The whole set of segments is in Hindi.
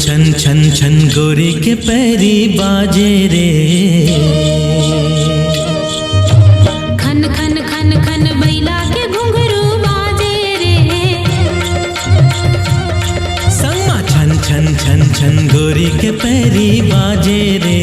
छन छन छन गोरी के पैरी बाजे रे, खन खन खन खन बैला के घुंघरू बाजे रे, संगमा छन छन छन छन गोरी के पैरी बाजे रे।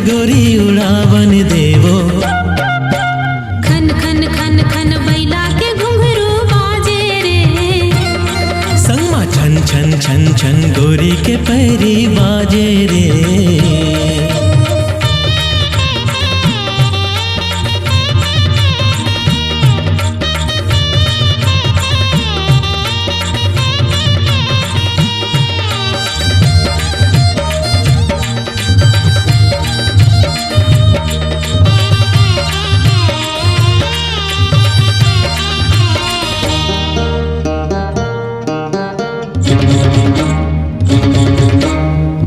गोरी उड़ावन देवो, खन खन खन खन बैला के घुंघरू बाजे रे, संगमा छन छन छन छन गोरी के पैरी बाजे रे।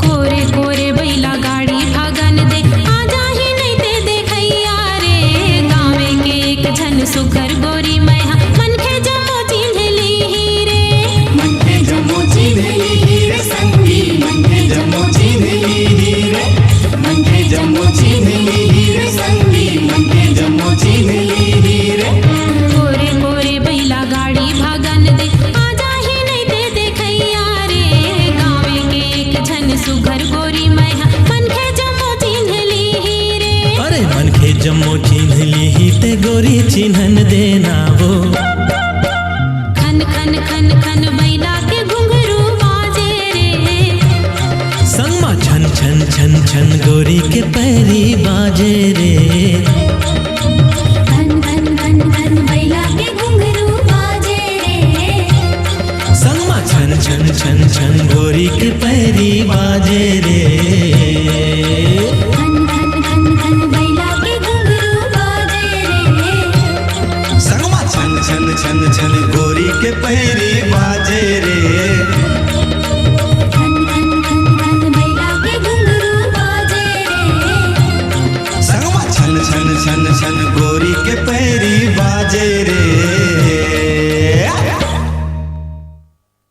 कोरे कोरे बैला गाड़ी भागन दे, आजा ही नहीं ते देखैया रे, गाँवे के एक झन सुघर गोरी मैहा मन के जमो चिन्हली ही रे, मन के जमो चिन्हली ही रे संगी, मन के जमो चिन्हली ही रे, मन के जमो चिन्हली ही रे संगी, मन के जमो चिन्हली ही रे। कोरे कोरे बैला गाड़ी भागन दे, आजा ही नहीं ते देखैया रे, गाँवे के एक झन सुघर गोरी मैहा मन के जमो चिन्हली ही रे। अरे मन के जम्मो चिन्हली ही ते गोरी चिन्हन देना वो, खन खन खन खन बैला के घुंघरू बाजे रे, संगमा छन छन छन छन गोरी के पैरी बाजे रे। खन खन खन खन बैला के घुंघरू बाजे रे, संगमा छन छन छन छन गोरी के पैरी बाजे रे। खन खन खन खन बैला के घुंघरू बाजे रे, संगमा छन छन छन छन गोरी के पैरी बाजे रे, खन खन खन खन बैला के घुंघरू बाजे रे, संगमा छन छन छन छन गोरी के पैरी बाजे रे।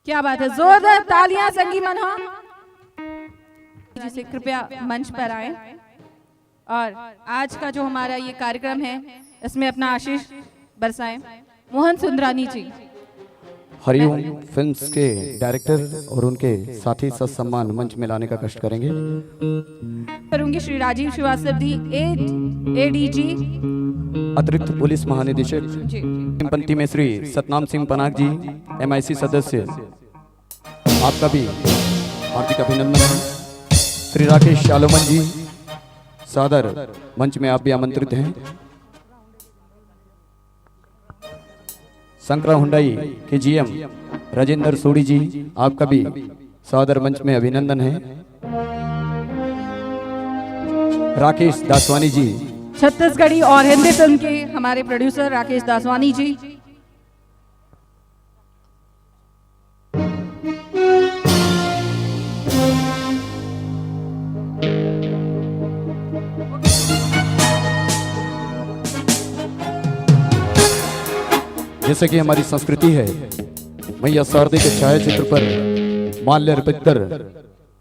क्या बात है, जोरदार तालियां संगी मनो। जिसे कृपया मंच पर आए और आज का जो हमारा ये कार्यक्रम है इसमें अपना आशीष बरसाएं। मोहन सुंदरानी जी। हरिओम फिल्म्स के डायरेक्टर और उनके साथी सत्सम्मान मंच में लाने का कष्ट करेंगे। करूंगी श्री राजीव श्रीवास्तव दी एडीजी अतिरिक्त पुलिस महानिदेशक जी। पंक्ति में श्री सतनाम सिंह पनाग जी MIC सदस्य, आपका भी हार्दिक अभिनंदन है। श्री राकेश शालोमन जी सादर मंच में आप भी आमंत्रित हैं। संकरा हुंडई के GM राजेंद्र सोडी जी, आपका भी सादर मंच में अभिनंदन है। राकेश दासवानी जी, छत्तीसगढ़ी और हिंदी फिल्म के हमारे प्रोड्यूसर राकेश दासवानी जी। जैसे कि हमारी संस्कृति है, मैया शारदे के छायाचित्र पर माल्य अर्पित कर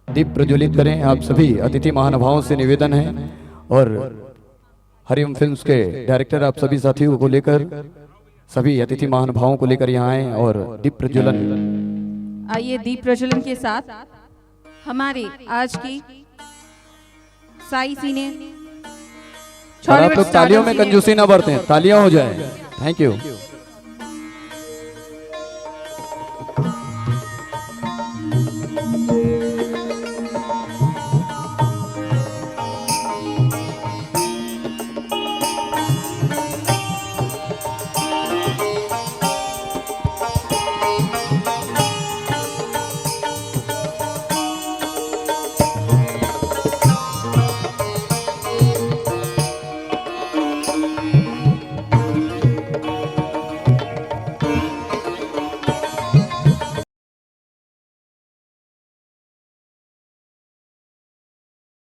दीप प्रज्वलित करें। आप सभी अतिथि महानुभावों से निवेदन है और हरिओम फिल्म्स के डायरेक्टर आप सभी साथियों को लेकर, सभी अतिथि महानुभावों को लेकर यहाँ आए और दीप प्रज्वलन। आइए दीप प्रज्वलन के साथ हमारे आज की साई सिने और आप लोग तालियों में कंजूसी ना बरतें, तालियां हो जाए। Thank you.